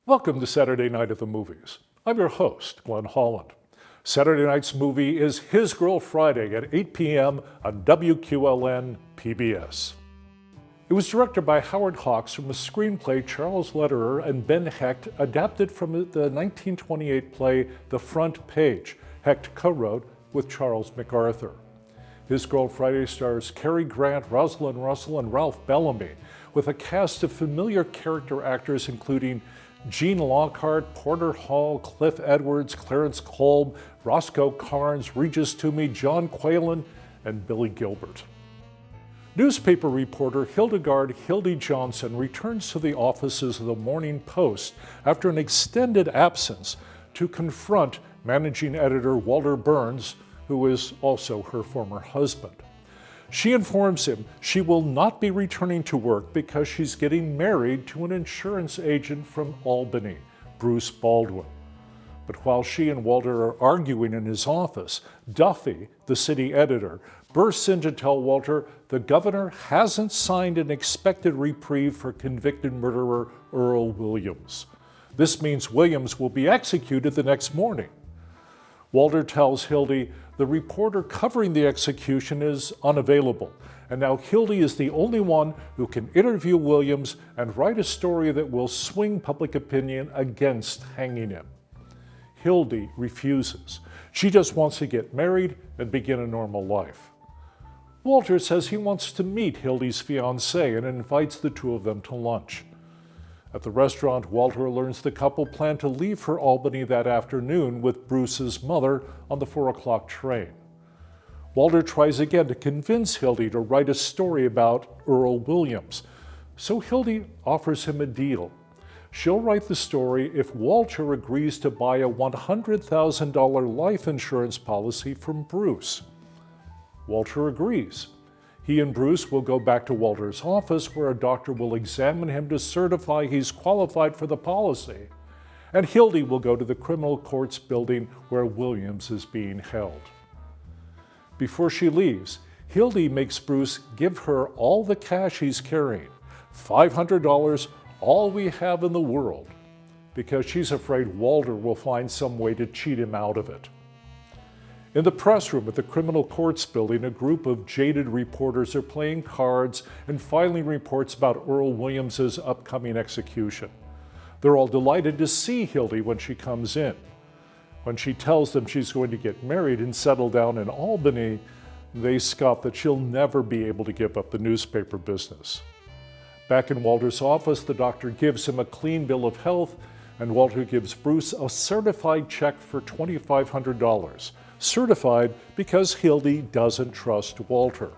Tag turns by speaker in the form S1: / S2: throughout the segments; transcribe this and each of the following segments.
S1: Welcome to Saturday Night at the Movies. I'm your host, Glenn Holland. Saturday night's movie is His Girl Friday at 8 p.m. on WQLN PBS. It was directed by Howard Hawks from a screenplay Charles Lederer and Ben Hecht, adapted from the 1928 play The Front Page, Hecht co-wrote with Charles MacArthur. His Girl Friday stars Cary Grant, Rosalind Russell, and Ralph Bellamy, with a cast of familiar character actors including Gene Lockhart, Porter Hall, Cliff Edwards, Clarence Kolb, Roscoe Carnes, Regis Toomey, John Quaylen, and Billy Gilbert. Newspaper reporter Hildy Johnson returns to the offices of the Morning Post after an extended absence to confront managing editor Walter Burns, who is also her former husband. She informs him she will not be returning to work because she's getting married to an insurance agent from Albany, Bruce Baldwin. But while she and Walter are arguing in his office, Duffy, the city editor, bursts in to tell Walter the governor hasn't signed an expected reprieve for convicted murderer Earl Williams. This means Williams will be executed the next morning. Walter tells Hildy the reporter covering the execution is unavailable, and now Hildy is the only one who can interview Williams and write a story that will swing public opinion against hanging him. Hildy refuses. She just wants to get married and begin a normal life. Walter says he wants to meet Hildy's fiancé and invites the two of them to lunch. At the restaurant, Walter learns the couple plan to leave for Albany that afternoon with Bruce's mother on the 4 o'clock train. Walter tries again to convince Hildy to write a story about Earl Williams, so Hildy offers him a deal. She'll write the story if Walter agrees to buy a $100,000 life insurance policy from Bruce. Walter agrees. He and Bruce will go back to Walter's office, where a doctor will examine him to certify he's qualified for the policy, and Hildy will go to the criminal courts building where Williams is being held. Before she leaves, Hildy makes Bruce give her all the cash he's carrying, $500, all we have in the world, because she's afraid Walter will find some way to cheat him out of it. In the press room at the criminal courts building, a group of jaded reporters are playing cards and filing reports about Earl Williams's upcoming execution. They're all delighted to see Hildy when she comes in. When she tells them she's going to get married and settle down in Albany, they scoff that she'll never be able to give up the newspaper business. Back in Walter's office, the doctor gives him a clean bill of health, and Walter gives Bruce a certified check for $2,500. Certified because Hildy doesn't trust Walter.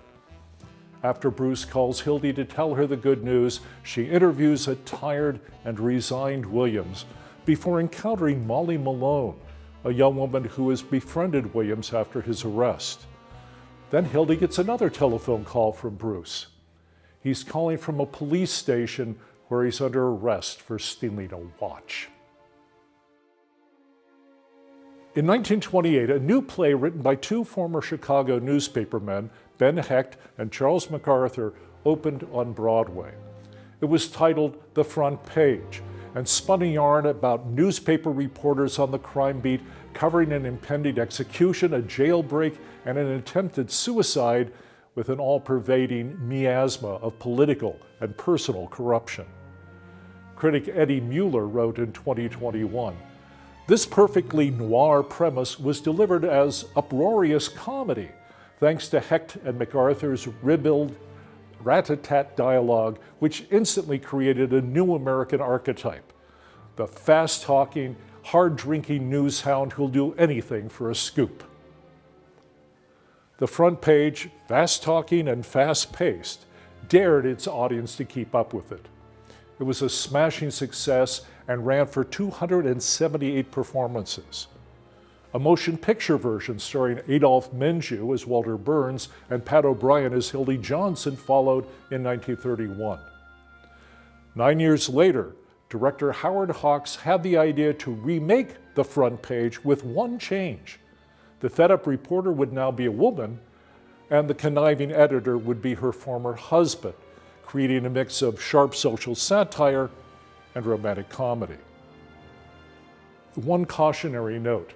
S1: After Bruce calls Hildy to tell her the good news, she interviews a tired and resigned Williams before encountering Molly Malone, a young woman who has befriended Williams after his arrest. Then Hildy gets another telephone call from Bruce. He's calling from a police station where he's under arrest for stealing a watch. In 1928, a new play written by two former Chicago newspapermen, Ben Hecht and Charles MacArthur, opened on Broadway. It was titled The Front Page and spun a yarn about newspaper reporters on the crime beat covering an impending execution, a jailbreak, and an attempted suicide with an all-pervading miasma of political and personal corruption. Critic Eddie Mueller wrote in 2021, "This perfectly noir premise was delivered as uproarious comedy, thanks to Hecht and MacArthur's ribald, rat-a-tat dialogue, which instantly created a new American archetype, the fast-talking, hard-drinking news hound who'll do anything for a scoop." The Front Page, fast-talking and fast-paced, dared its audience to keep up with it. It was a smashing success and ran for 278 performances. A motion picture version starring Adolph Menjou as Walter Burns and Pat O'Brien as Hildy Johnson followed in 1931. 9 years later, director Howard Hawks had the idea to remake The Front Page with one change. The fed-up reporter would now be a woman, and the conniving editor would be her former husband, creating a mix of sharp social satire and romantic comedy. one cautionary note.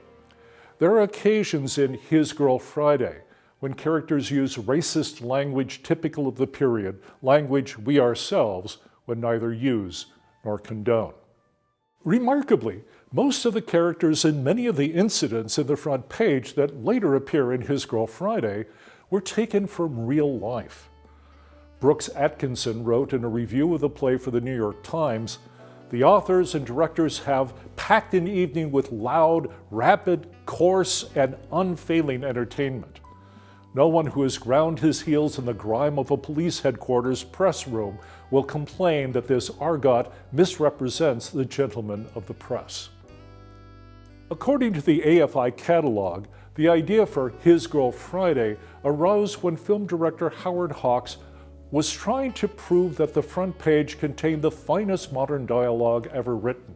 S1: There are occasions in His Girl Friday when characters use racist language typical of the period, language we ourselves would neither use nor condone. Remarkably, most of the characters in many of the incidents in the front page that later appear in His Girl Friday were taken from real life. Brooks Atkinson wrote in a review of the play for the New York Times, "The authors and directors have packed an evening with loud, rapid, coarse, and unfailing entertainment. No one who has ground his heels in the grime of a police headquarters press room will complain that this argot misrepresents the gentlemen of the press." According to the AFI catalog, the idea for His Girl Friday arose when film director Howard Hawks was trying to prove that the front page contained the finest modern dialogue ever written,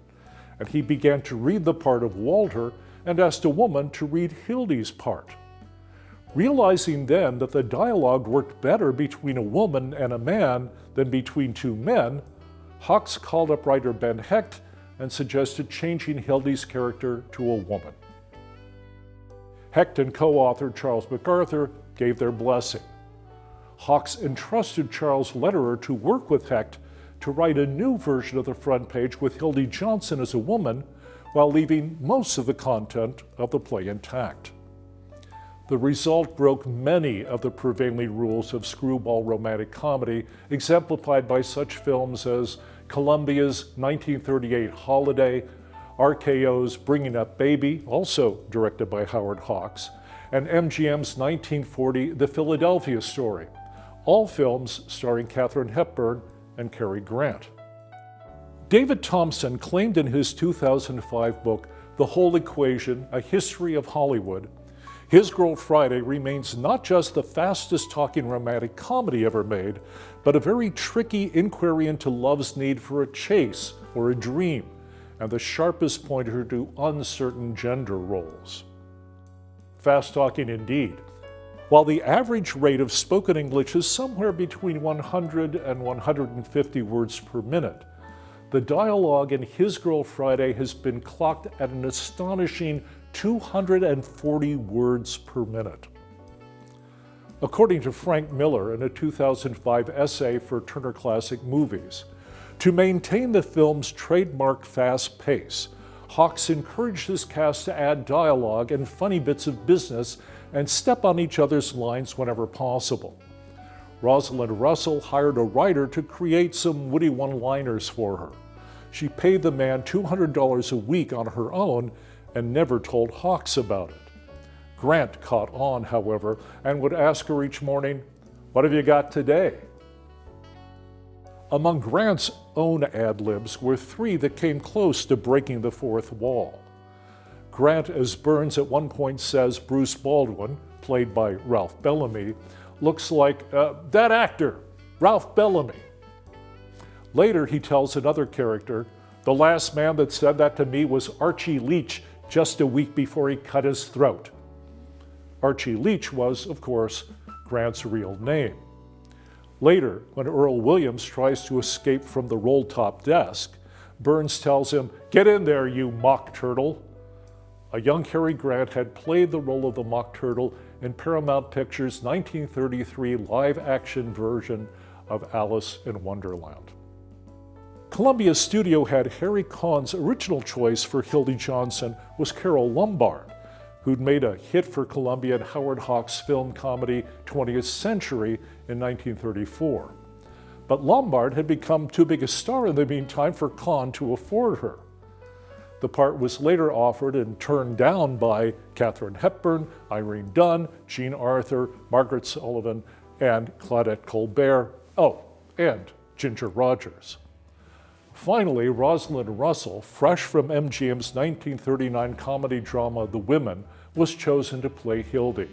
S1: and he began to read the part of Walter and asked a woman to read Hildy's part. Realizing then that the dialogue worked better between a woman and a man than between two men, Hawks called up writer Ben Hecht and suggested changing Hildy's character to a woman. Hecht and co-author Charles MacArthur gave their blessing. Hawks entrusted Charles Lederer to work with Hecht to write a new version of the front page with Hildy Johnson as a woman, while leaving most of the content of the play intact. The result broke many of the prevailing rules of screwball romantic comedy, exemplified by such films as Columbia's 1938 Holiday, RKO's Bringing Up Baby, also directed by Howard Hawks, and MGM's 1940 The Philadelphia Story, all films starring Katharine Hepburn and Cary Grant. David Thompson claimed in his 2005 book, The Whole Equation, A History of Hollywood, His Girl Friday remains not just the fastest talking romantic comedy ever made, but a very tricky inquiry into love's need for a chase or a dream, and the sharpest pointer to uncertain gender roles. Fast talking indeed. While the average rate of spoken English is somewhere between 100 and 150 words per minute, the dialogue in His Girl Friday has been clocked at an astonishing 240 words per minute. According to Frank Miller in a 2005 essay for Turner Classic Movies, to maintain the film's trademark fast pace, Hawks encouraged his cast to add dialogue and funny bits of business and step on each other's lines whenever possible. Rosalind Russell hired a writer to create some witty one-liners for her. She paid the man $200 a week on her own and never told Hawks about it. Grant caught on, however, and would ask her each morning, "What have you got today?" Among Grant's own ad-libs were three that came close to breaking the fourth wall. Grant, as Burns at one point says Bruce Baldwin, played by Ralph Bellamy, looks like that actor, Ralph Bellamy. Later he tells another character, "The last man that said that to me was Archie Leach just a week before he cut his throat." Archie Leach was, of course, Grant's real name. Later, when Earl Williams tries to escape from the roll-top desk, Burns tells him, "Get in there, you mock turtle." A young Cary Grant had played the role of the mock turtle in Paramount Pictures' 1933 live-action version of Alice in Wonderland. Columbia Studio had Harry Cahn's original choice for Hildy Johnson was Carole Lombard, who'd made a hit for Columbia in Howard Hawks' film comedy 20th Century in 1934. But Lombard had become too big a star in the meantime for Cahn to afford her. The part was later offered and turned down by Katharine Hepburn, Irene Dunne, Jean Arthur, Margaret Sullivan, and Claudette Colbert, and Ginger Rogers. Finally, Rosalind Russell, fresh from MGM's 1939 comedy drama The Women, was chosen to play Hildy.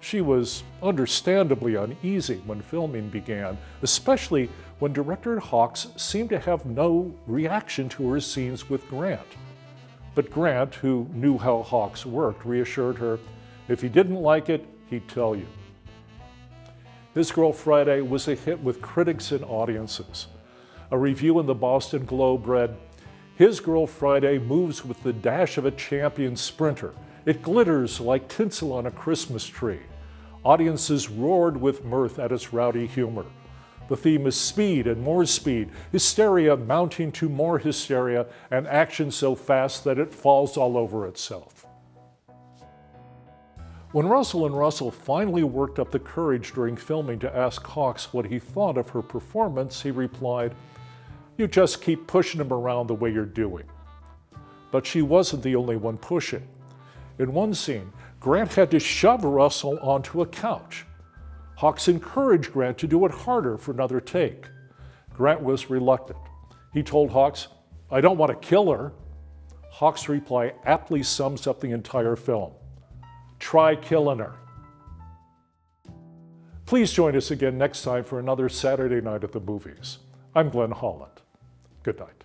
S1: She was understandably uneasy when filming began, especially when director Hawks seemed to have no reaction to her scenes with Grant. But Grant, who knew how Hawks worked, reassured her, if he didn't like it, he'd tell you. His Girl Friday was a hit with critics and audiences. A review in the Boston Globe read, His Girl Friday moves with the dash of a champion sprinter. It glitters like tinsel on a Christmas tree. Audiences roared with mirth at its rowdy humor. The theme is speed and more speed, hysteria mounting to more hysteria, and action so fast that it falls all over itself. When Russell and Russell finally worked up the courage during filming to ask Hawks what he thought of her performance, he replied, "You just keep pushing him around the way you're doing." But she wasn't the only one pushing. In one scene, Grant had to shove Russell onto a couch. Hawks encouraged Grant to do it harder for another take. Grant was reluctant. He told Hawks, "I don't want to kill her." Hawks' reply aptly sums up the entire film. "Try killing her." Please join us again next time for another Saturday Night at the Movies. I'm Glenn Holland. Good night.